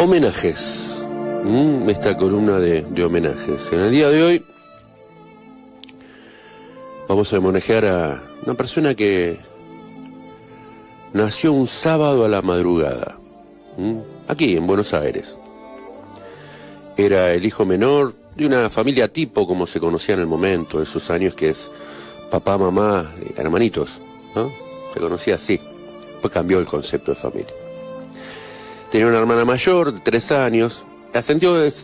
Homenajes. Esta columna de homenajes. En el día de hoy vamos a homenajear a una persona que nació un sábado a la madrugada, aquí en Buenos Aires. Era el hijo menor de una familia tipo, como se conocía en el momento, esos años que es papá, mamá, hermanitos, ¿no? Se conocía así. Después cambió el concepto de familia. Tenía una hermana mayor de 3 años.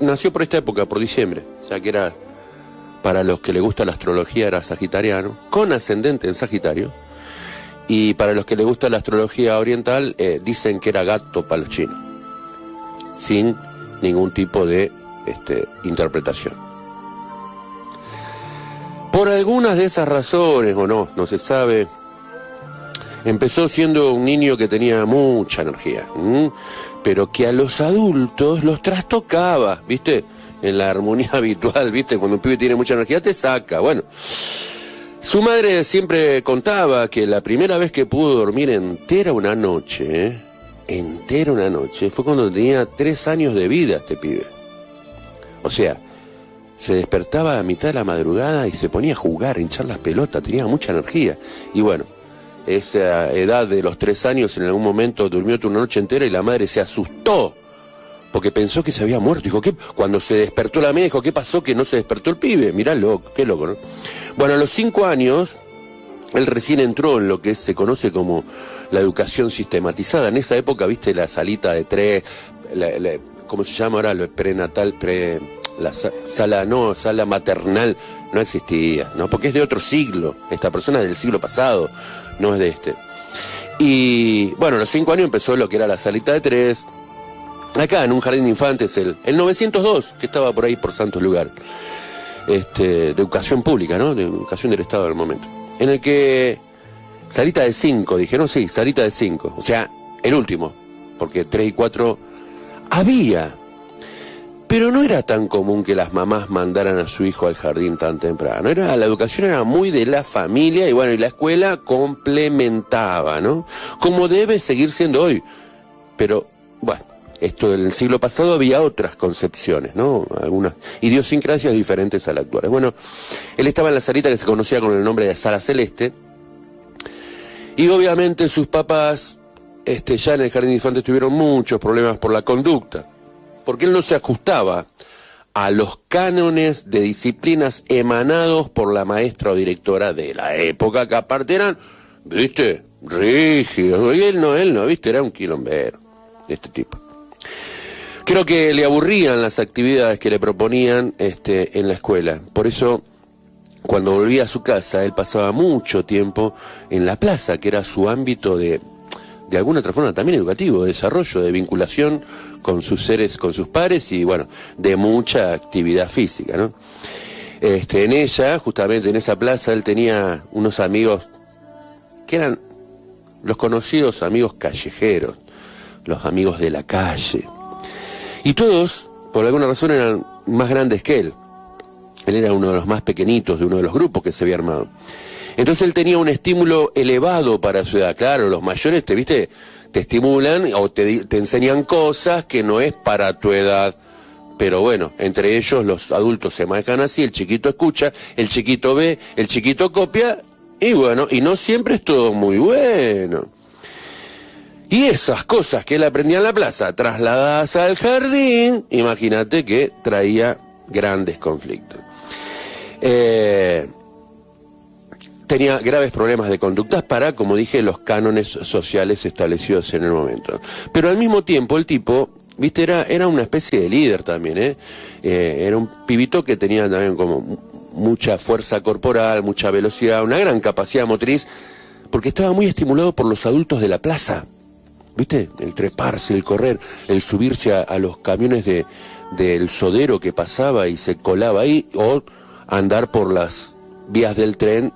Nació por esta época, por diciembre, ya que era, para los que le gusta la astrología, era sagitariano, con ascendente en Sagitario. Y para los que le gusta la astrología oriental, dicen que era gato para los chinos, sin ningún tipo de interpretación. Por algunas de esas razones, o no se sabe, empezó siendo un niño que tenía mucha energía, pero que a los adultos los trastocaba, ¿viste? En la armonía habitual, ¿viste? Cuando un pibe tiene mucha energía te saca. Bueno, su madre siempre contaba que la primera vez que pudo dormir entera una noche, fue cuando tenía 3 años de vida este pibe. O sea, se despertaba a mitad de la madrugada y se ponía a jugar, a hinchar las pelotas, tenía mucha energía. Y bueno, esa edad de los 3 años, en algún momento durmió una noche entera y la madre se asustó, porque pensó que se había muerto. Dijo, ¿qué? Cuando se despertó la mina, dijo, ¿qué pasó que no se despertó el pibe? Mirá, loco, qué loco, ¿no? Bueno, a los 5 años, él recién entró en lo que se conoce como la educación sistematizada. En esa época, viste, la salita de 3, ¿cómo se llama ahora? Lo prenatal, la sala maternal, no existía, ¿no? Porque es de otro siglo. Esta persona es del siglo pasado, no es de este. Y bueno, a los 5 años empezó lo que era la salita de 3, acá en un jardín de infantes, el 902, que estaba por ahí por Santos Lugar, de educación pública, ¿no? De educación del Estado del momento. En el que salita de 5, dije, no, sí, salita de 5, o sea, el último, porque 3 y 4 había. Pero no era tan común que las mamás mandaran a su hijo al jardín tan temprano. La educación era muy de la familia y bueno, y la escuela complementaba, ¿no? Como debe seguir siendo hoy. Pero, bueno, esto del siglo pasado había otras concepciones, ¿no? Algunas idiosincrasias diferentes a las actuales. Bueno, él estaba en la salita que se conocía con el nombre de Sala Celeste. Y obviamente sus papás, ya en el jardín de infantes tuvieron muchos problemas por la conducta, porque él no se ajustaba a los cánones de disciplinas emanados por la maestra o directora de la época, que aparte eran, viste, rígidos. Y él no, viste, era un quilombero, este tipo. Creo que le aburrían las actividades que le proponían en la escuela. Por eso, cuando volvía a su casa, él pasaba mucho tiempo en la plaza, que era su ámbito de alguna otra forma también educativo, de desarrollo, de vinculación con sus seres, con sus pares y bueno, de mucha actividad física, ¿no? En ella, justamente en esa plaza, él tenía unos amigos que eran los conocidos amigos callejeros, los amigos de la calle. Y todos, por alguna razón, eran más grandes que él. Él era uno de los más pequeñitos de uno de los grupos que se había armado. Entonces él tenía un estímulo elevado para su edad. Claro, los mayores te estimulan o te enseñan cosas que no es para tu edad. Pero bueno, entre ellos los adultos se manejan así, el chiquito escucha, el chiquito ve, el chiquito copia, y bueno, y no siempre es todo muy bueno. Y esas cosas que él aprendía en la plaza, trasladadas al jardín, imagínate que traía grandes conflictos. Tenía graves problemas de conductas para, como dije, los cánones sociales establecidos en el momento. Pero al mismo tiempo el tipo, viste, era una especie de líder también, era un pibito que tenía también como mucha fuerza corporal, mucha velocidad, una gran capacidad motriz, porque estaba muy estimulado por los adultos de la plaza, viste, el treparse, el correr, el subirse a los camiones del sodero que pasaba y se colaba ahí, o andar por las vías del tren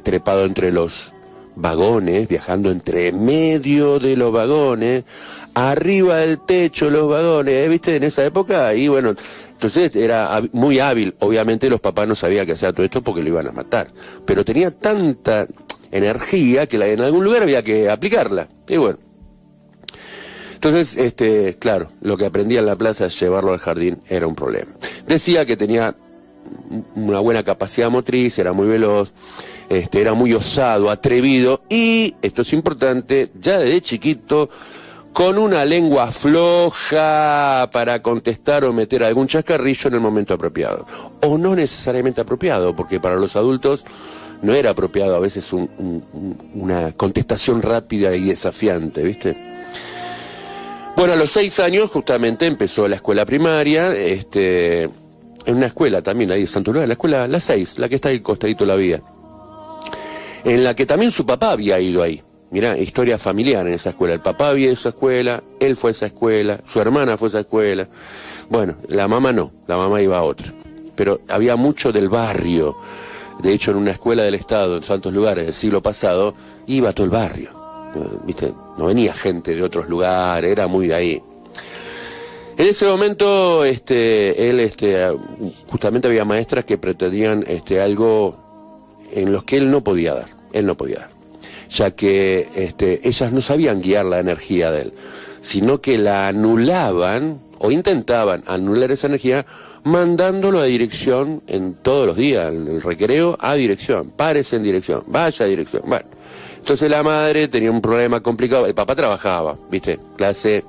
trepado entre los vagones, viajando entre medio de los vagones, arriba del techo de los vagones, ¿viste? En esa época, y bueno, entonces era muy hábil. Obviamente los papás no sabían que hacía todo esto porque lo iban a matar, pero tenía tanta energía que en algún lugar había que aplicarla, y bueno. Entonces, claro, lo que aprendía en la plaza, llevarlo al jardín era un problema. Decía que tenía una buena capacidad motriz, era muy veloz, era muy osado, atrevido y, esto es importante, ya desde chiquito, con una lengua floja para contestar o meter algún chascarrillo en el momento apropiado. O no necesariamente apropiado, porque para los adultos no era apropiado a veces una contestación rápida y desafiante, ¿viste? Bueno, a los 6 años justamente empezó la escuela primaria, en una escuela también ahí de Santo Lugar, la escuela La 6, la que está ahí costadito de la vía, en la que también su papá había ido ahí. Mirá, historia familiar en esa escuela. El papá había ido a esa escuela, él fue a esa escuela, su hermana fue a esa escuela. Bueno, la mamá no, la mamá iba a otra. Pero había mucho del barrio. De hecho, en una escuela del Estado, en Santos Lugares, del siglo pasado, iba todo el barrio. ¿Viste? No venía gente de otros lugares, era muy de ahí. En ese momento, justamente había maestras que pretendían algo en los que él no podía dar. Él no podía dar, ya que ellas no sabían guiar la energía de él, sino que la anulaban o intentaban anular esa energía mandándolo a dirección en todos los días, en el recreo, a dirección, párese en dirección, vaya a dirección. Bueno, entonces la madre tenía un problema complicado, el papá trabajaba, ¿viste? Clase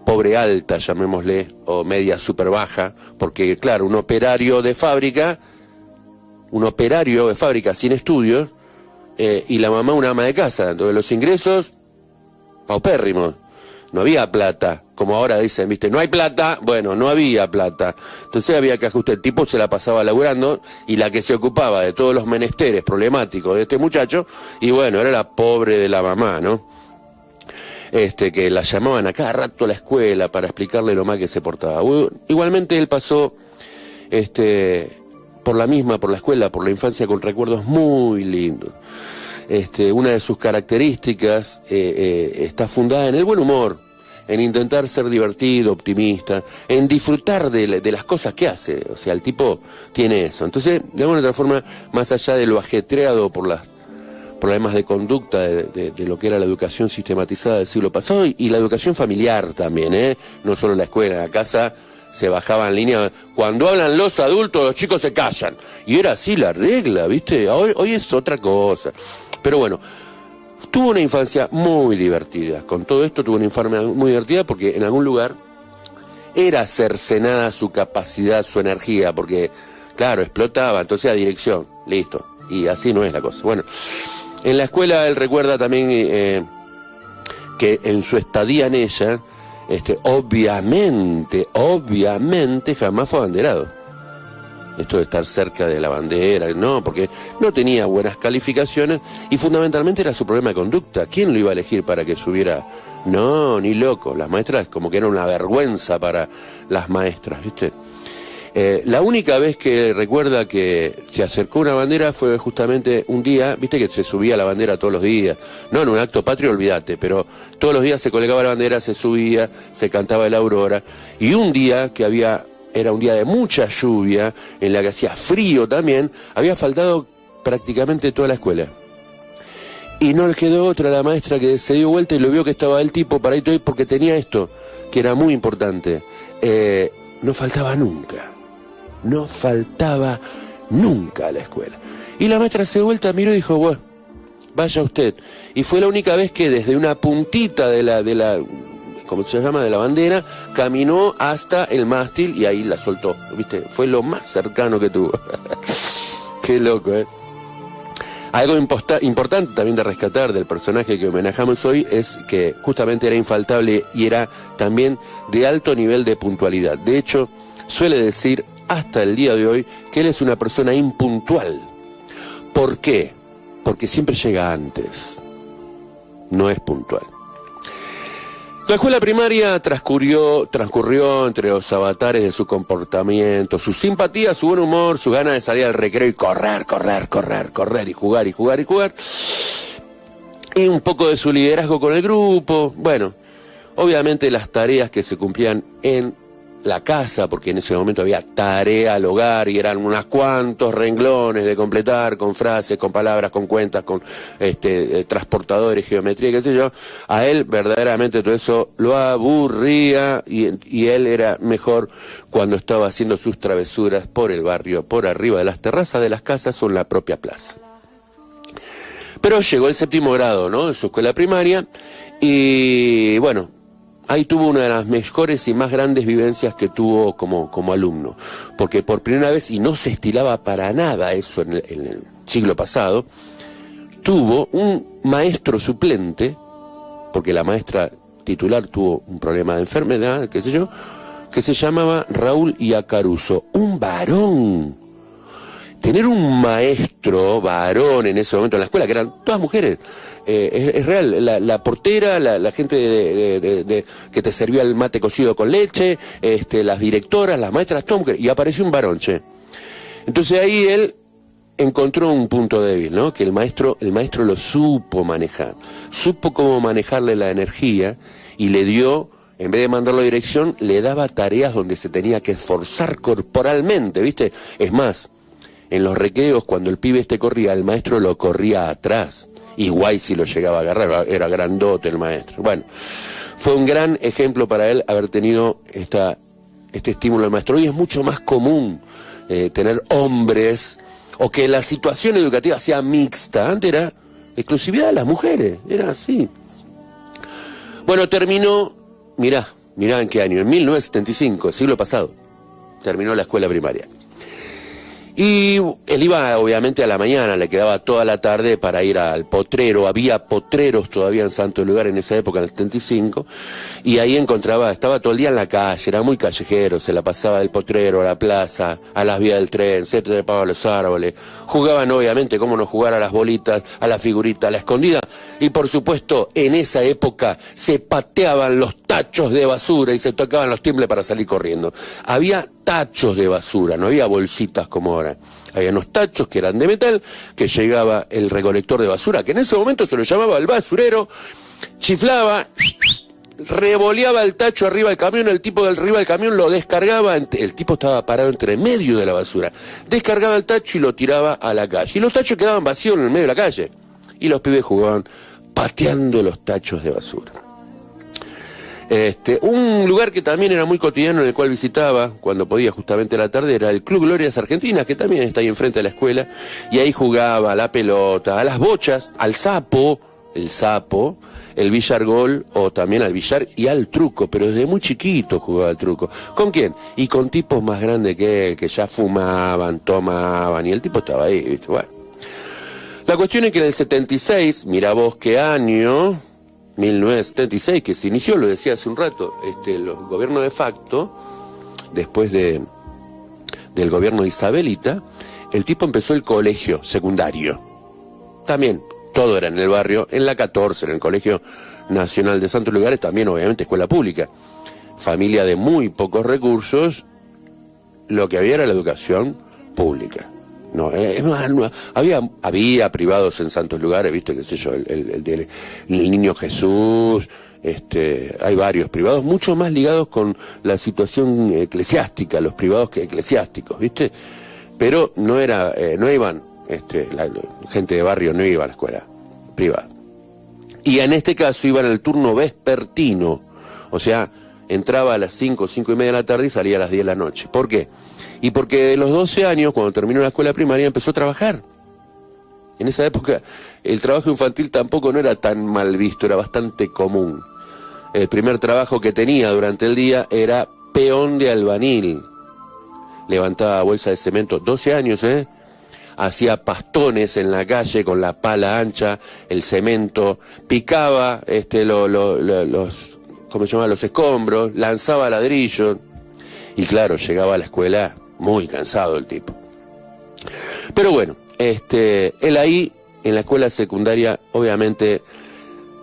pobre alta, llamémosle, o media super baja, porque claro, un operario de fábrica sin estudios, y la mamá una ama de casa, entonces los ingresos paupérrimos, no había plata, como ahora dicen, ¿viste? No hay plata, bueno, no había plata, entonces había que ajustar, el tipo se la pasaba laburando y la que se ocupaba de todos los menesteres problemáticos de este muchacho, y bueno, era la pobre de la mamá, ¿no? Que la llamaban a cada rato a la escuela para explicarle lo mal que se portaba. Igualmente él pasó por la escuela, por la infancia, con recuerdos muy lindos. Una de sus características está fundada en el buen humor, en intentar ser divertido, optimista, en disfrutar de las cosas que hace. O sea, el tipo tiene eso. Entonces, de alguna otra forma, más allá de lo ajetreado por las problemas de conducta de lo que era la educación sistematizada del siglo pasado y la educación familiar también, no solo la escuela, en la casa se bajaba en línea, cuando hablan los adultos los chicos se callan, y era así la regla, ¿viste? Hoy es otra cosa, pero bueno, tuvo una infancia muy divertida, con todo esto tuvo una infancia muy divertida porque en algún lugar era cercenada su capacidad, su energía, porque claro, explotaba, entonces a dirección, listo, y así no es la cosa. Bueno, en la escuela él recuerda también que en su estadía en ella, obviamente jamás fue abanderado. Esto de estar cerca de la bandera, no, porque no tenía buenas calificaciones y fundamentalmente era su problema de conducta. ¿Quién lo iba a elegir para que subiera? No, ni loco. Las maestras, como que era una vergüenza para las maestras, ¿viste? La única vez que recuerda que se acercó una bandera fue justamente un día, viste que se subía la bandera todos los días, no en un acto patrio, olvídate, pero todos los días se colgaba la bandera, se subía, se cantaba el Aurora, y un día que era un día de mucha lluvia, en la que hacía frío también, había faltado prácticamente toda la escuela. Y no le quedó otra a la maestra que se dio vuelta y lo vio que estaba el tipo paradito ahí porque tenía esto, que era muy importante, no faltaba nunca. No faltaba nunca a la escuela. Y la maestra se dio vuelta, miró y dijo, bueno, vaya usted. Y fue la única vez que desde una puntita de la ¿cómo se llama?, de la bandera, caminó hasta el mástil y ahí la soltó, ¿viste? Fue lo más cercano que tuvo. Qué loco, ¿eh? Algo importante también de rescatar del personaje que homenajamos hoy es que justamente era infaltable y era también de alto nivel de puntualidad. De hecho, suele decir hasta el día de hoy que él es una persona impuntual. ¿Por qué? Porque siempre llega antes, no es puntual. La escuela primaria transcurrió entre los avatares de su comportamiento, su simpatía, su buen humor, su ganas de salir al recreo y correr, y jugar. Y un poco de su liderazgo con el grupo. Bueno, obviamente las tareas que se cumplían en la casa, porque en ese momento había tarea al hogar y eran unos cuantos renglones de completar con frases, con palabras, con cuentas, con transportadores, geometría, qué sé yo. A él verdaderamente todo eso lo aburría y él era mejor cuando estaba haciendo sus travesuras por el barrio, por arriba de las terrazas de las casas o en la propia plaza. Pero llegó el 7º grado, ¿no?, en su escuela primaria, y bueno, ahí tuvo una de las mejores y más grandes vivencias que tuvo como alumno, porque por primera vez, y no se estilaba para nada eso en el siglo pasado, tuvo un maestro suplente, porque la maestra titular tuvo un problema de enfermedad, qué sé yo, que se llamaba Raúl Iacaruso, un varón. Tener un maestro varón en ese momento en la escuela, que eran todas mujeres, es real. La portera, la gente que te servía el mate cocido con leche, las directoras, las maestras, todas mujeres, y apareció un varón, che. Entonces ahí él encontró un punto débil, ¿no? Que el maestro lo supo manejar, supo cómo manejarle la energía y le dio, en vez de mandarlo a dirección, le daba tareas donde se tenía que esforzar corporalmente, ¿viste? Es más, en los recreos, cuando el pibe corría, el maestro lo corría atrás. Igual si lo llegaba a agarrar, era grandote el maestro. Bueno, fue un gran ejemplo para él haber tenido este estímulo del maestro. Hoy es mucho más común tener hombres, o que la situación educativa sea mixta. Antes era exclusividad de las mujeres, era así. Bueno, terminó, mirá en qué año, en 1975, siglo pasado, terminó la escuela primaria. Y él iba obviamente a la mañana, le quedaba toda la tarde para ir al potrero. Había potreros todavía en Santo Lugar en esa época, en el 75, y ahí estaba todo el día en la calle, era muy callejero, se la pasaba del potrero a la plaza, a las vías del tren, se trepaba a los árboles, jugaban obviamente, cómo no jugar a las bolitas, a la figurita, a la escondida, y por supuesto en esa época se pateaban los tachos de basura y se tocaban los timbres para salir corriendo. Había tachos de basura, no había bolsitas como ahora. Había unos tachos que eran de metal, que llegaba el recolector de basura, que en ese momento se lo llamaba el basurero, chiflaba, revoleaba el tacho arriba del camión, el tipo del arriba del camión lo descargaba, el tipo estaba parado entre medio de la basura, descargaba el tacho y lo tiraba a la calle. Y los tachos quedaban vacíos en el medio de la calle. Y los pibes jugaban pateando los tachos de basura. Un lugar que también era muy cotidiano, en el cual visitaba cuando podía justamente a la tarde, era el Club Glorias Argentinas, que también está ahí enfrente de la escuela, y ahí jugaba a la pelota, a las bochas, al sapo, el billargol, o también al billar y al truco, pero desde muy chiquito jugaba al truco. ¿Con quién? Y con tipos más grandes que él, que ya fumaban, tomaban, y el tipo estaba ahí, ¿viste? Bueno. La cuestión es que en el 76, mira vos qué año, 1976, que se inició, lo decía hace un rato, los gobiernos de facto, después del gobierno de Isabelita, el tipo empezó el colegio secundario. También, todo era en el barrio, en la 14, en el Colegio Nacional de Santos Lugares, también obviamente escuela pública. Familia de muy pocos recursos, lo que había era la educación pública. No, es más, no, había privados en Santos Lugares, viste, qué sé yo, el Niño Jesús, hay varios privados, mucho más ligados con la situación eclesiástica, los privados que eclesiásticos, viste, pero no iban, la gente de barrio no iba a la escuela privada. Y en este caso iban al turno vespertino, o sea, entraba a las 5:30 de la tarde y salía a las 10 de la noche. ¿Por qué? Y porque de los 12 años, cuando terminó la escuela primaria, empezó a trabajar. En esa época el trabajo infantil tampoco no era tan mal visto, era bastante común. El primer trabajo que tenía durante el día era peón de albañil. Levantaba bolsa de cemento, 12 años, hacía pastones en la calle con la pala ancha, el cemento, picaba los escombros, lanzaba ladrillos. Y claro, llegaba a la escuela muy cansado el tipo. Pero bueno, él ahí, en la escuela secundaria, obviamente,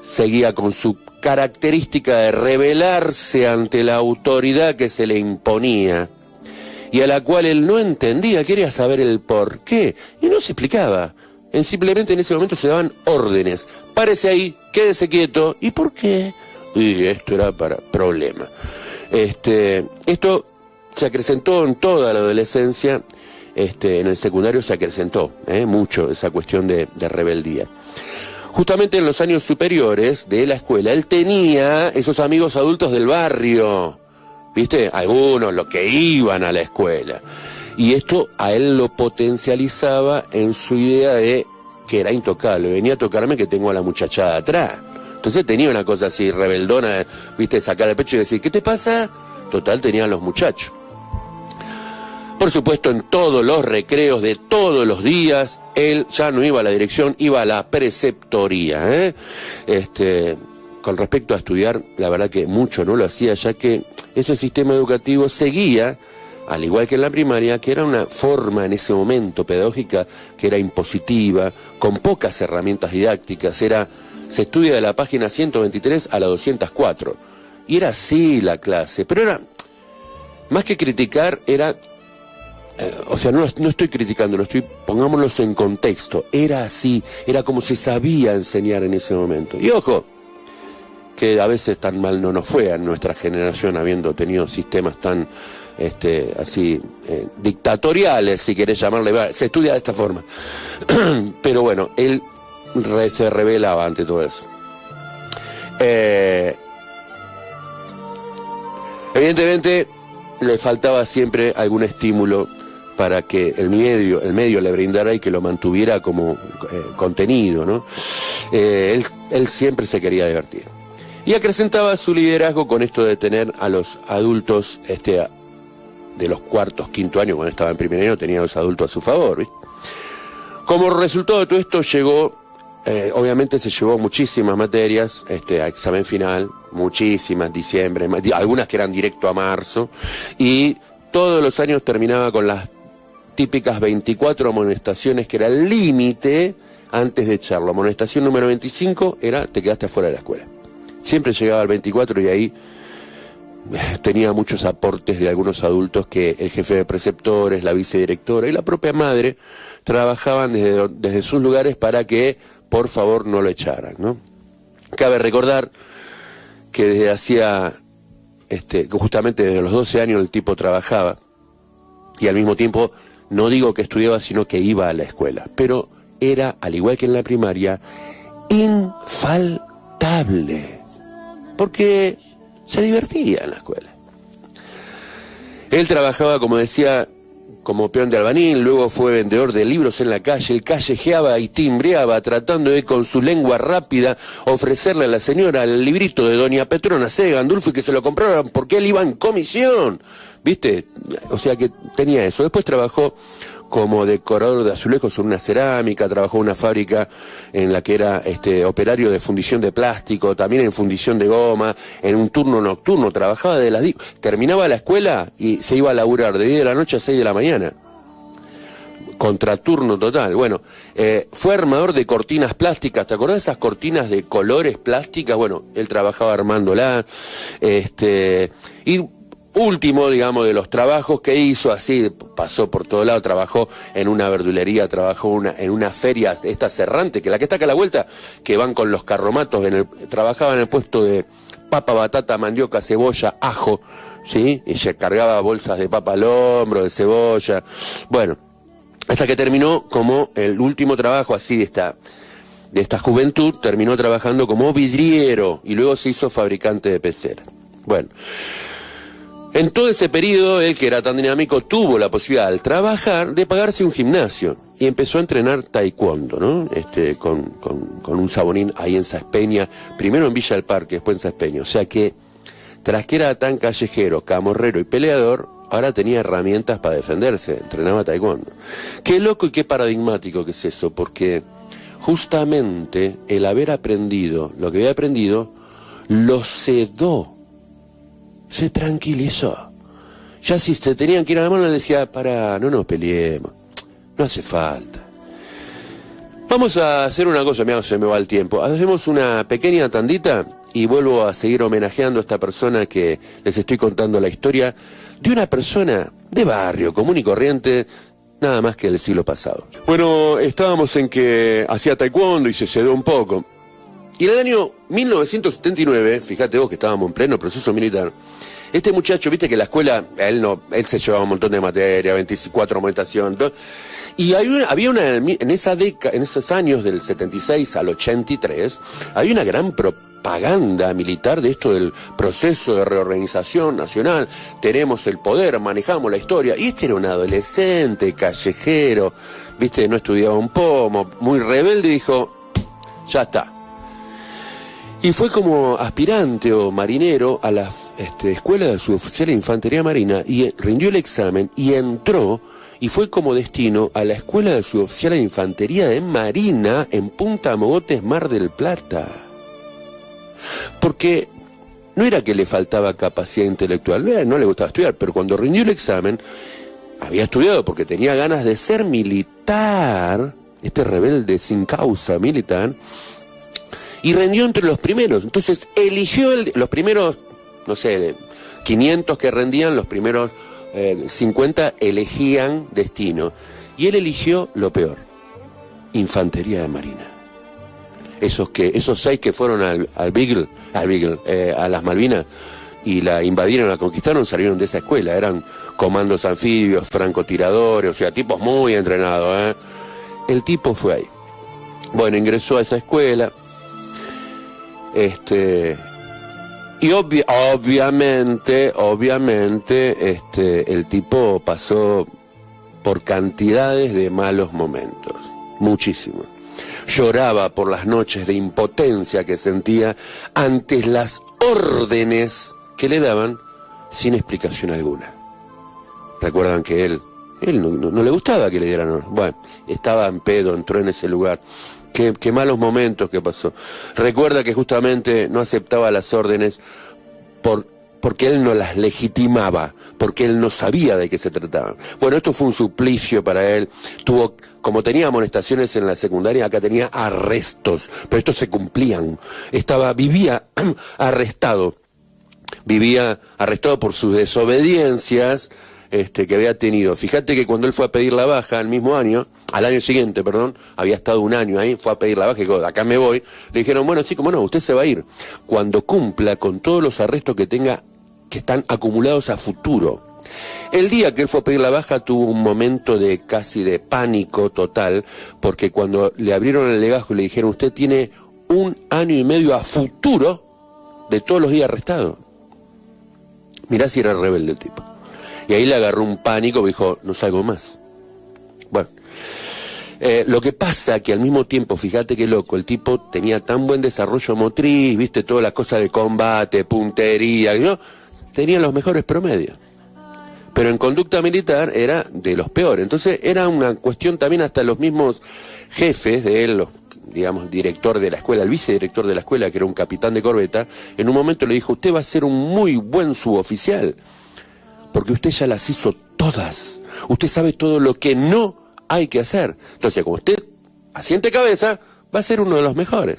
seguía con su característica de rebelarse ante la autoridad que se le imponía, y a la cual él no entendía, quería saber el por qué, y no se explicaba. Simplemente en ese momento se daban órdenes. Párese ahí, quédese quieto. ¿Y por qué? Y esto era para problema. Esto se acrecentó en toda la adolescencia, en el secundario se acrecentó mucho esa cuestión de rebeldía. Justamente en los años superiores de la escuela, él tenía esos amigos adultos del barrio, ¿viste? Algunos, los que iban a la escuela. Y esto a él lo potencializaba en su idea de que era intocable. Venía a tocarme que tengo a la muchachada atrás. Entonces tenía una cosa así, rebeldona, ¿viste? Sacar el pecho y decir, ¿qué te pasa? Total, tenían los muchachos. Por supuesto, en todos los recreos de todos los días, él ya no iba a la dirección, iba a la preceptoría. Con respecto a estudiar, la verdad que mucho no lo hacía, ya que ese sistema educativo seguía, al igual que en la primaria, que era una forma en ese momento pedagógica que era impositiva, con pocas herramientas didácticas, se estudia de la página 123 a la 204. Y era así la clase, pero era, más que criticar, era... no estoy criticándolo, pongámonos en contexto. Era así, era como se sabía enseñar en ese momento. Y ojo, que a veces tan mal no nos fue a nuestra generación, habiendo tenido sistemas tan dictatoriales, si querés llamarle, se estudia de esta forma. Pero bueno, él se rebelaba ante todo eso. Evidentemente le faltaba siempre algún estímulo para que el medio le brindara y que lo mantuviera como contenido, ¿no? Él siempre se quería divertir. Y acrecentaba su liderazgo con esto de tener a los adultos de los cuartos, quinto año, cuando estaba en primer año, tenía a los adultos a su favor, ¿viste? Como resultado de todo esto llegó, obviamente se llevó muchísimas materias a examen final, muchísimas, diciembre, algunas que eran directo a marzo, y todos los años terminaba con las típicas 24 amonestaciones, que era el límite antes de echarlo. Amonestación número 25 era, te quedaste afuera de la escuela. Siempre llegaba al 24 y ahí tenía muchos aportes de algunos adultos que el jefe de preceptores, la vicedirectora y la propia madre trabajaban desde sus lugares para que, por favor, no lo echaran, ¿no? Cabe recordar que desde hacía, justamente desde los 12 años el tipo trabajaba y al mismo tiempo, no digo que estudiaba, sino que iba a la escuela, pero era, al igual que en la primaria, infaltable, porque se divertía en la escuela. Él trabajaba, como decía, como peón de albañil, luego fue vendedor de libros en la calle, él callejeaba y timbreaba tratando de, con su lengua rápida, ofrecerle a la señora el librito de doña Petrona C. Gandulfo y que se lo compraran porque él iba en comisión, ¿viste? O sea que tenía eso. Después trabajó como decorador de azulejos en una cerámica, trabajó en una fábrica en la que era operario de fundición de plástico, también en fundición de goma, en un turno nocturno, trabajaba terminaba la escuela y se iba a laburar de 10 de la noche a 6 de la mañana. Contraturno total. Bueno, fue armador de cortinas plásticas, ¿te acordás de esas cortinas de colores plásticas? Bueno, él trabajaba armándola, y último, digamos, de los trabajos que hizo, así, pasó por todo lado, trabajó en una verdulería, trabajó en una feria, esta Cerrante, que la que está acá a la vuelta, que van con los carromatos, trabajaba en el puesto de papa, batata, mandioca, cebolla, ajo, ¿sí? Y se cargaba bolsas de papa al hombro, de cebolla, bueno, hasta que terminó como el último trabajo así de esta juventud, terminó trabajando como vidriero, y luego se hizo fabricante de peceras. Bueno, en todo ese periodo, él, que era tan dinámico, tuvo la posibilidad al trabajar de pagarse un gimnasio y empezó a entrenar taekwondo, ¿no? Con un sabonín ahí en Saspeña, primero en Villa del Parque, después en Saspeña. O sea que, tras que era tan callejero, camorrero y peleador, ahora tenía herramientas para defenderse, entrenaba taekwondo. Qué loco y qué paradigmático que es eso, porque justamente el haber aprendido lo que había aprendido, lo sedó. Se tranquilizó. Ya si se tenían que ir a la mano, le decía, no nos peleemos, no hace falta. Vamos a hacer una cosa, mira, se me va el tiempo. Hacemos una pequeña tandita y vuelvo a seguir homenajeando a esta persona que les estoy contando la historia de una persona de barrio, común y corriente, nada más que del siglo pasado. Bueno, estábamos en que hacía taekwondo y se sedó un poco. Y en el año 1979, fíjate vos que estábamos en pleno proceso militar, Este muchacho, viste que la escuela, él se llevaba un montón de materia, 24 amonestación, y había una, en esa década, en esos años del 76 al 83, había una gran propaganda militar de esto del proceso de reorganización nacional. Tenemos el poder, manejamos la historia, y este era un adolescente, callejero, viste, no estudiaba un pomo, muy rebelde, y dijo, ya está. Y fue como aspirante o marinero a la escuela de suboficial de infantería marina y rindió el examen y entró y fue como destino a la escuela de suboficial de infantería de marina en Punta Mogotes, Mar del Plata. Porque no era que le faltaba capacidad intelectual, no le gustaba estudiar, pero cuando rindió el examen había estudiado porque tenía ganas de ser militar, este rebelde sin causa militar, y rendió entre los primeros. Entonces eligió los primeros, no sé, de 500 que rendían, los primeros 50 elegían destino. Y él eligió lo peor, infantería de marina. Esos 6 que fueron al Beagle, a las Malvinas, y la invadieron, la conquistaron, salieron de esa escuela. Eran comandos anfibios, francotiradores, o sea, tipos muy entrenados, ¿eh? El tipo fue ahí. Bueno, ingresó a esa escuela. Y obviamente, el tipo pasó por cantidades de malos momentos, muchísimo. Lloraba por las noches de impotencia que sentía ante las órdenes que le daban sin explicación alguna. Recuerdan que él no le gustaba que le dieran órdenes. Bueno, estaba en pedo, entró en ese lugar. Qué malos momentos que pasó. Recuerda que justamente no aceptaba las órdenes porque él no las legitimaba, porque él no sabía de qué se trataban. Bueno, esto fue un suplicio para él. Como tenía amonestaciones en la secundaria, acá tenía arrestos, pero estos se cumplían. Vivía arrestado. Vivía arrestado por sus desobediencias que había tenido. Fíjate que cuando él fue a pedir la baja al año siguiente, había estado un año ahí, fue a pedir la baja y dijo, de acá me voy. Le dijeron, bueno, sí, como no, usted se va a ir cuando cumpla con todos los arrestos que tenga, que están acumulados a futuro. El día que él fue a pedir la baja tuvo un momento casi de pánico total, porque cuando le abrieron el legajo y le dijeron, usted tiene 1 año y medio a futuro de todos los días arrestado. Mirá si era rebelde el tipo. Y ahí le agarró un pánico, dijo, no salgo más. Bueno, lo que pasa que al mismo tiempo, fíjate qué loco, el tipo tenía tan buen desarrollo motriz, viste, todas las cosas de combate, puntería, ¿no? Tenía los mejores promedios. Pero en conducta militar era de los peores. Entonces era una cuestión también, hasta los mismos jefes de él, digamos, director de la escuela, el vicedirector de la escuela, que era un capitán de corbeta, en un momento le dijo, usted va a ser un muy buen suboficial, porque usted ya las hizo todas. Usted sabe todo lo que no hay que hacer. Entonces, como usted asiente cabeza, va a ser uno de los mejores.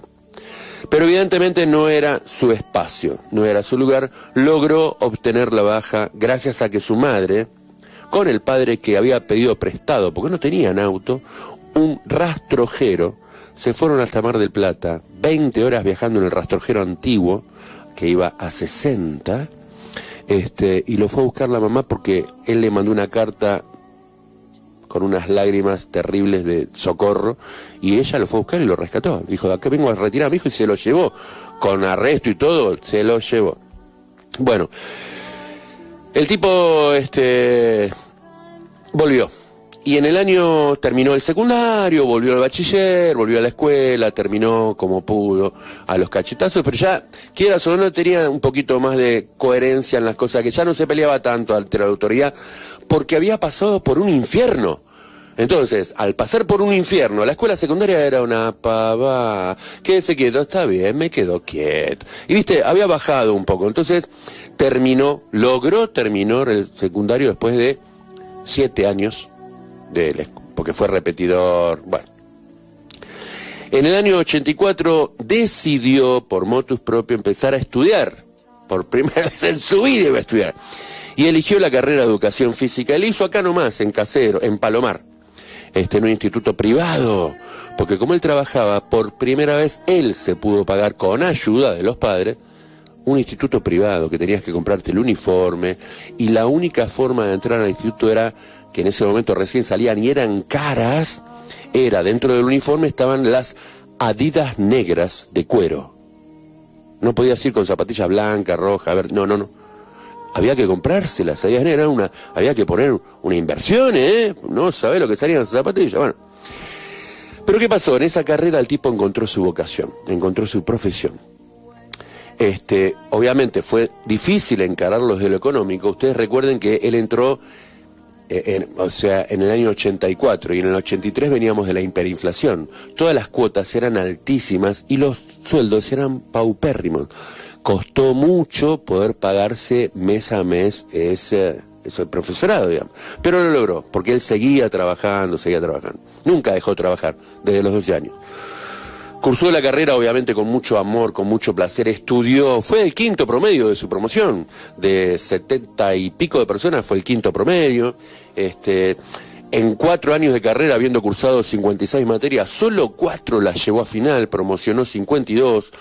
Pero evidentemente no era su espacio, no era su lugar. Logró obtener la baja gracias a que su madre, con el padre que había pedido prestado, porque no tenían auto, un rastrojero, se fueron hasta Mar del Plata, 20 horas viajando en el rastrojero antiguo, que iba a 60, y lo fue a buscar la mamá porque él le mandó una carta con unas lágrimas terribles de socorro, y ella lo fue a buscar y lo rescató. Dijo, acá vengo a retirar a mi hijo, y se lo llevó, con arresto y todo, se lo llevó. Bueno, el tipo volvió. Y en el año terminó el secundario, volvió al bachiller, volvió a la escuela, terminó como pudo, a los cachetazos, pero ya, quieras o no, tenía un poquito más de coherencia en las cosas, que ya no se peleaba tanto ante la autoridad, porque había pasado por un infierno. Entonces, al pasar por un infierno, la escuela secundaria era una pava, quédese quieto, está bien, me quedo quieto. Y viste, había bajado un poco, entonces logró terminar el secundario después de 7 años, porque fue repetidor. Bueno, en el año 84 decidió por motus propio empezar a estudiar, por primera vez en su vida iba a estudiar, y eligió la carrera de educación física. Él hizo acá nomás, en Palomar, en un instituto privado, porque como él trabajaba, por primera vez él se pudo pagar con ayuda de los padres un instituto privado, que tenías que comprarte el uniforme, y la única forma de entrar al instituto era, que en ese momento recién salían y eran caras, era dentro del uniforme estaban las Adidas negras de cuero. No podías ir con zapatillas blancas, rojas, a ver, no. Había que comprárselas, Adidas negras, había que poner una inversión, no sabés lo que salían esas zapatillas, bueno. Pero ¿qué pasó? En esa carrera el tipo encontró su vocación, encontró su profesión. Obviamente fue difícil encararlo desde lo económico. Ustedes recuerden que él entró en el año 84 y en el 83 veníamos de la hiperinflación. Todas las cuotas eran altísimas y los sueldos eran paupérrimos. Costó mucho poder pagarse mes a mes ese profesorado, digamos. Pero lo logró, porque él seguía trabajando. Nunca dejó de trabajar, desde los 12 años. Cursó la carrera obviamente con mucho amor, con mucho placer, estudió, fue el quinto promedio de su promoción, de 70 y pico de personas fue el quinto promedio, en 4 años de carrera, habiendo cursado 56 materias, solo 4 las llevó a final, promocionó 52,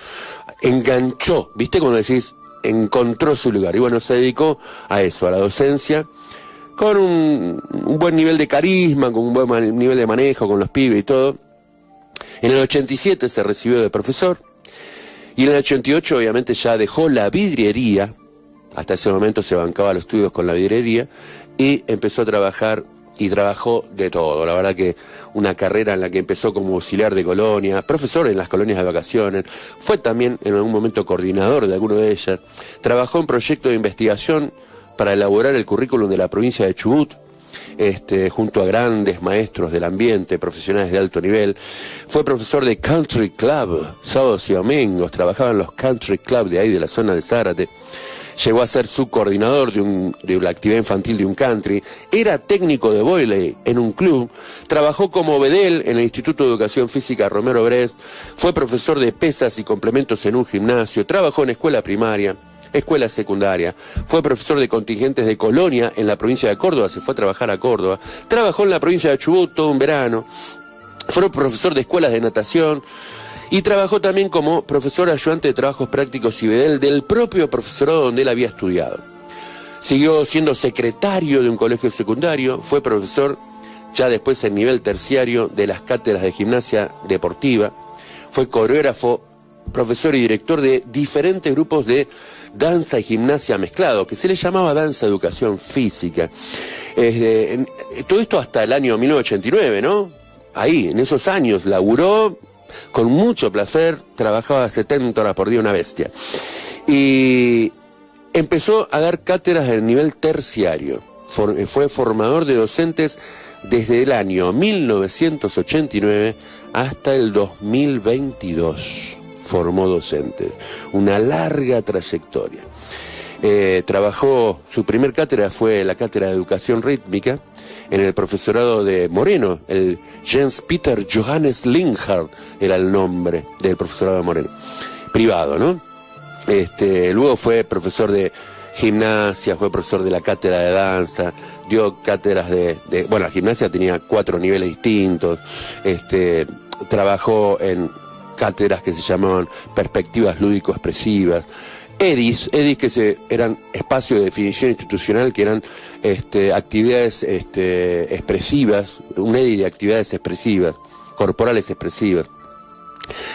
enganchó, ¿viste cuando decís? Encontró su lugar, y bueno, se dedicó a eso, a la docencia, con un buen nivel de carisma, con un buen nivel de manejo con los pibes y todo. En el 87 se recibió de profesor y en el 88 obviamente ya dejó la vidriería, hasta ese momento se bancaba los estudios con la vidriería y empezó a trabajar y trabajó de todo. La verdad que una carrera en la que empezó como auxiliar de colonia, profesor en las colonias de vacaciones, fue también en algún momento coordinador de alguna de ellas, trabajó en proyectos de investigación para elaborar el currículum de la provincia de Chubut, junto a grandes maestros del ambiente, profesionales de alto nivel. Fue profesor de country club, sábados y domingos, trabajaba en los country club de ahí, de la zona de Zárate. Llegó a ser subcoordinador de la actividad infantil de un country, era técnico de vóley en un club, trabajó como bedel en el Instituto de Educación Física Romero Brest, fue profesor de pesas y complementos en un gimnasio, trabajó en escuela primaria, escuela secundaria, fue profesor de contingentes de colonia en la provincia de Córdoba, se fue a trabajar a Córdoba, trabajó en la provincia de Chubut todo un verano, fue profesor de escuelas de natación y trabajó también como profesor ayudante de trabajos prácticos y bedel del propio profesorado donde él había estudiado. Siguió siendo secretario de un colegio secundario, fue profesor ya después en nivel terciario de las cátedras de gimnasia deportiva, fue coreógrafo, profesor y director de diferentes grupos de danza y gimnasia mezclado, que se le llamaba danza educación física. Todo esto hasta el año 1989, ¿no? Ahí, en esos años, laburó con mucho placer, trabajaba 70 horas por día, una bestia. Y empezó a dar cátedras de nivel terciario. Fue formador de docentes desde el año 1989 hasta el 2022. Formó docentes, una larga trayectoria. Trabajó, su primer cátedra fue la cátedra de educación rítmica en el profesorado de Moreno, el Jens Peter Johannes Linhart era el nombre del profesorado de Moreno, privado, ¿no? Luego fue profesor de gimnasia, fue profesor de la cátedra de danza, dio cátedras bueno, la gimnasia tenía 4 niveles distintos, trabajó en cátedras que se llamaban perspectivas lúdico-expresivas, EDIs que eran espacios de definición institucional, que eran actividades expresivas, un EDI de actividades expresivas, corporales expresivas.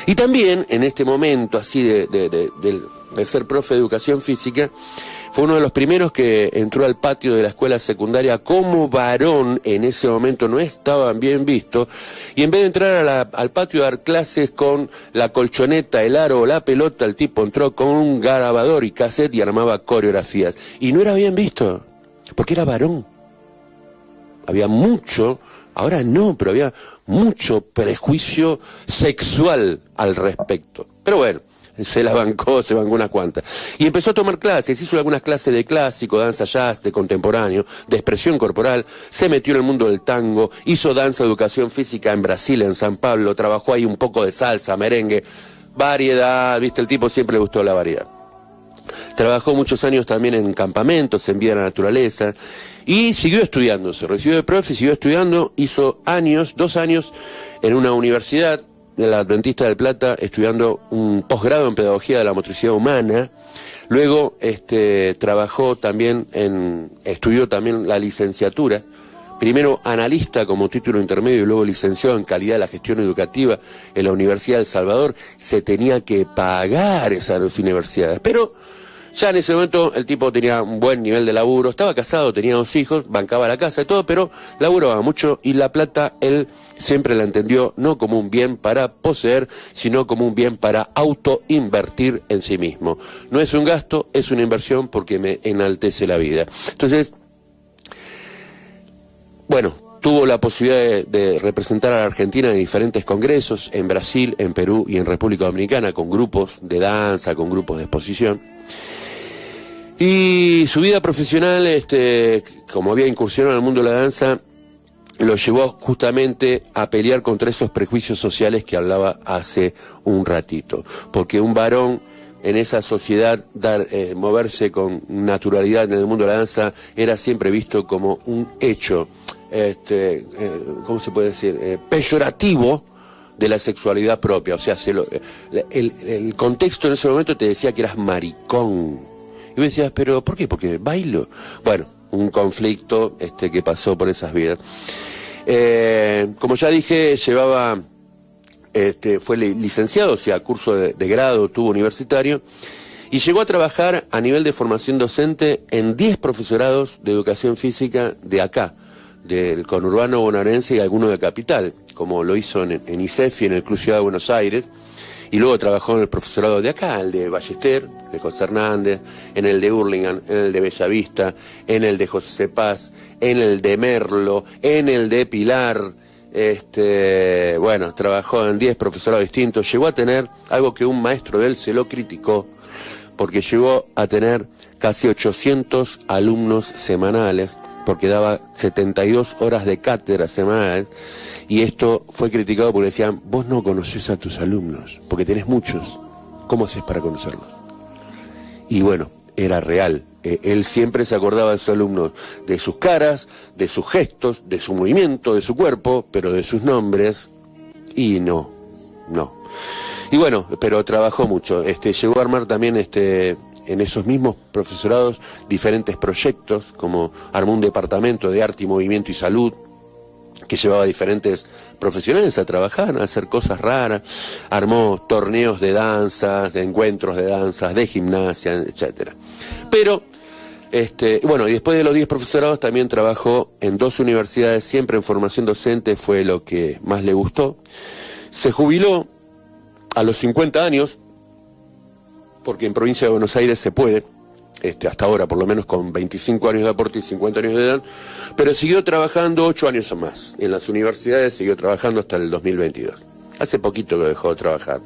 Y también en este momento así de ser profe de educación física, fue uno de los primeros que entró al patio de la escuela secundaria como varón. En ese momento no estaban bien vistos, y en vez de entrar al patio a dar clases con la colchoneta, el aro o la pelota, el tipo entró con un grabador y cassette y armaba coreografías, y no era bien visto porque era varón. Había mucho, ahora no, pero había mucho prejuicio sexual al respecto. Pero bueno, se bancó unas cuantas. Y empezó a tomar clases, hizo algunas clases de clásico, danza jazz, de contemporáneo, de expresión corporal, se metió en el mundo del tango, hizo danza, educación física en Brasil, en San Pablo, trabajó ahí un poco de salsa, merengue, variedad, viste, el tipo siempre le gustó la variedad. Trabajó muchos años también en campamentos, en vida de la naturaleza, y siguió estudiando, se recibió de profe, siguió estudiando, hizo 2 años en una universidad, la Adventista del Plata estudiando un posgrado en Pedagogía de la Motricidad Humana. Luego estudió también la licenciatura, primero analista como título intermedio y luego licenciado en calidad de la gestión educativa en la Universidad de El Salvador. Se tenía que pagar esas universidades, pero ya en ese momento el tipo tenía un buen nivel de laburo, estaba casado, tenía 2 hijos, bancaba la casa y todo, pero laburaba mucho y la plata él siempre la entendió no como un bien para poseer, sino como un bien para autoinvertir en sí mismo. No es un gasto, es una inversión porque me enaltece la vida. Entonces, bueno, tuvo la posibilidad de representar a la Argentina en diferentes congresos, en Brasil, en Perú y en República Dominicana, con grupos de danza, con grupos de exposición. Y su vida profesional, como había incursionado en el mundo de la danza, lo llevó justamente a pelear contra esos prejuicios sociales que hablaba hace un ratito. Porque un varón en esa sociedad, moverse con naturalidad en el mundo de la danza, era siempre visto como un hecho, ¿cómo se puede decir?, peyorativo de la sexualidad propia. O sea, el contexto en ese momento te decía que eras maricón. Y me decías, ¿pero por qué? ¿Porque bailo? Bueno, un conflicto que pasó por esas vidas. Como ya dije, fue licenciado, o sea, curso de grado tuvo universitario, y llegó a trabajar a nivel de formación docente en 10 profesorados de educación física de acá, del conurbano bonaerense y alguno de Capital, como lo hizo en ICEFI, en el Club Ciudad de Buenos Aires. Y luego trabajó en el profesorado de acá, el de Ballester, de José Hernández, en el de Hurlingham, en el de Bellavista, en el de José Paz, en el de Merlo, en el de Pilar. Bueno, trabajó en 10 profesorados distintos. Llegó a tener algo que un maestro de él se lo criticó, porque llegó a tener casi 800 alumnos semanales, porque daba 72 horas de cátedra semanales. Y esto fue criticado porque decían, vos no conocés a tus alumnos, porque tenés muchos, ¿cómo haces para conocerlos? Y bueno, era real. Él siempre se acordaba de sus alumnos, de sus caras, de sus gestos, de su movimiento, de su cuerpo, pero de sus nombres, y no. Y bueno, pero trabajó mucho. Llegó a armar también en esos mismos profesorados diferentes proyectos, como armó un departamento de arte y movimiento y salud, que llevaba a diferentes profesionales a trabajar, a hacer cosas raras, armó torneos de danzas, de encuentros de danzas, de gimnasia, etcétera. Pero, bueno, y después de los 10 profesorados también trabajó en 2 universidades, siempre en formación docente, fue lo que más le gustó. Se jubiló a los 50 años, porque en provincia de Buenos Aires se puede, hasta ahora por lo menos con 25 años de aporte y 50 años de edad, pero siguió trabajando 8 años o más. En las universidades siguió trabajando hasta el 2022. Hace poquito que dejó de trabajar.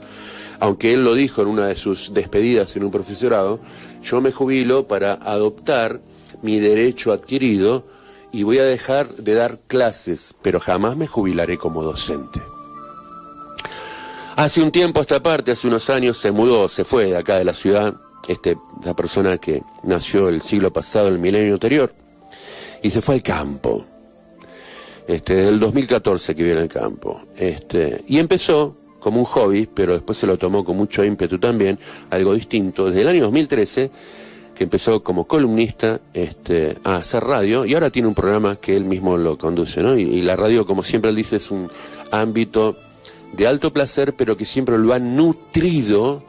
Aunque él lo dijo en una de sus despedidas en un profesorado, yo me jubilo para adoptar mi derecho adquirido y voy a dejar de dar clases, pero jamás me jubilaré como docente. Hace un tiempo a esta parte, hace unos años, se fue de acá de la ciudad, la persona que nació el siglo pasado, el milenio anterior, y se fue al campo. Desde el 2014 que vive en el campo. Y empezó como un hobby, pero después se lo tomó con mucho ímpetu también, algo distinto. Desde el año 2013, que empezó como columnista a hacer radio, y ahora tiene un programa que él mismo lo conduce, ¿no? Y la radio, como siempre él dice, es un ámbito de alto placer, pero que siempre lo ha nutrido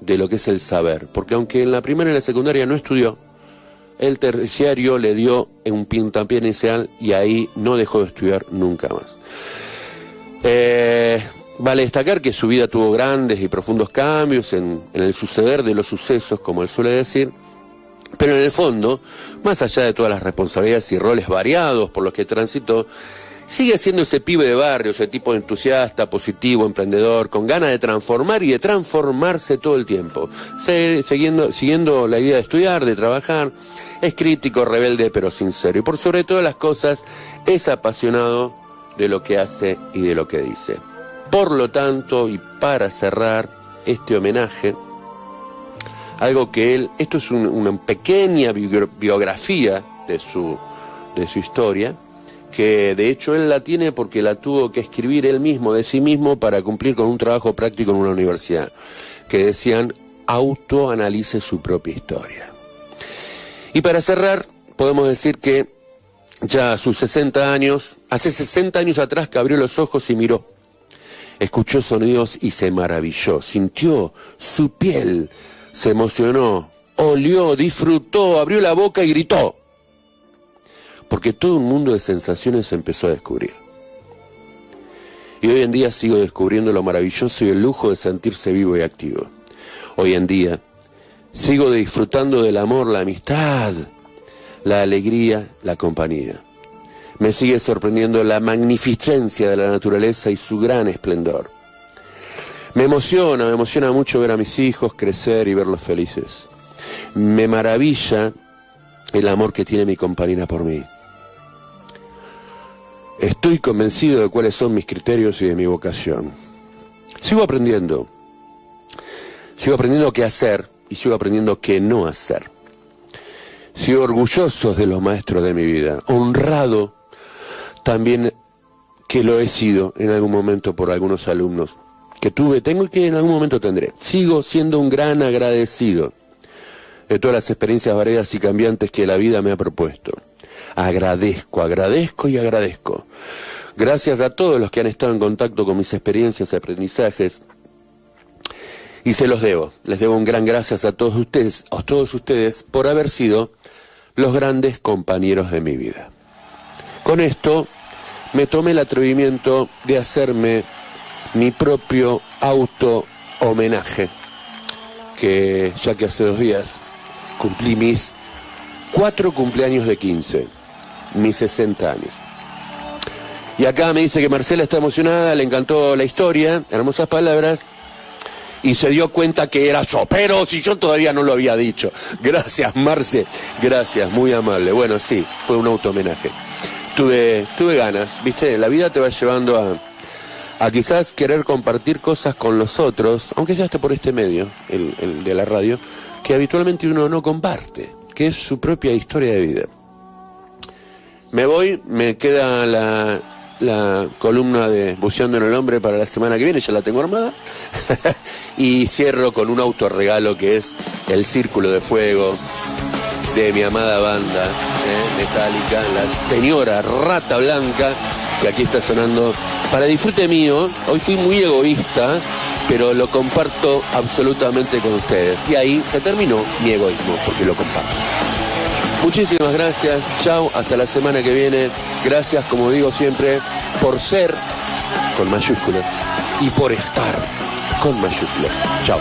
de lo que es el saber. Porque aunque en la primaria y la secundaria no estudió, el terciario le dio un puntapié inicial y ahí no dejó de estudiar nunca más. Vale destacar que su vida tuvo grandes y profundos cambios en el suceder de los sucesos, como él suele decir, pero en el fondo, más allá de todas las responsabilidades y roles variados por los que transitó, sigue siendo ese pibe de barrio, ese tipo entusiasta, positivo, emprendedor, con ganas de transformar y de transformarse todo el tiempo. Siguiendo la idea de estudiar, de trabajar, es crítico, rebelde, pero sincero. Y por sobre todas las cosas, es apasionado de lo que hace y de lo que dice. Por lo tanto, y para cerrar este homenaje, algo que él, esto es una pequeña biografía de su historia, que de hecho él la tiene porque la tuvo que escribir él mismo, de sí mismo, para cumplir con un trabajo práctico en una universidad, que decían: autoanalice su propia historia. Y para cerrar, podemos decir que ya a sus 60 años, hace 60 años atrás que abrió los ojos y miró, escuchó sonidos y se maravilló, sintió su piel, se emocionó, olió, disfrutó, abrió la boca y gritó. Porque todo un mundo de sensaciones se empezó a descubrir. Y hoy en día sigo descubriendo lo maravilloso y el lujo de sentirse vivo y activo. Hoy en día sigo disfrutando del amor, la amistad, la alegría, la compañía. Me sigue sorprendiendo la magnificencia de la naturaleza y su gran esplendor. Me emociona mucho ver a mis hijos crecer y verlos felices. Me maravilla el amor que tiene mi compañera por mí. Estoy convencido de cuáles son mis criterios y de mi vocación. Sigo aprendiendo qué hacer y sigo aprendiendo qué no hacer. Sigo orgulloso de los maestros de mi vida, honrado también que lo he sido en algún momento por algunos alumnos que tuve, tengo y que en algún momento tendré. Sigo siendo un gran agradecido de todas las experiencias variadas y cambiantes que la vida me ha propuesto. Agradezco y agradezco. Gracias a todos los que han estado en contacto con mis experiencias y aprendizajes. Y se los debo. Les debo un gran gracias a todos ustedes por haber sido los grandes compañeros de mi vida. Con esto me tomé el atrevimiento de hacerme mi propio auto-homenaje, que ya que hace 2 días cumplí mis 4 cumpleaños de 15, mis 60 años. Y acá me dice que Marcela está emocionada, le encantó la historia, hermosas palabras, y se dio cuenta que era yo, pero si yo todavía no lo había dicho. Gracias, Marce, gracias, muy amable. Bueno, sí, fue un auto-homenaje. Tuve ganas, viste, la vida te va llevando a quizás querer compartir cosas con los otros, aunque sea hasta por este medio, el de la radio, que habitualmente uno no comparte, que es su propia historia de vida. Me voy, me queda la columna de Buceando en el Hombre para la semana que viene, ya la tengo armada, y cierro con un autorregalo que es el Círculo de Fuego de mi amada banda Metallica, la señora Rata Blanca, que aquí está sonando para disfrute mío. Hoy fui muy egoísta, pero lo comparto absolutamente con ustedes. Y ahí se terminó mi egoísmo, porque lo comparto. Muchísimas gracias, chao, hasta la semana que viene. Gracias, como digo siempre, por ser con mayúsculas y por estar con mayúsculas. Chao.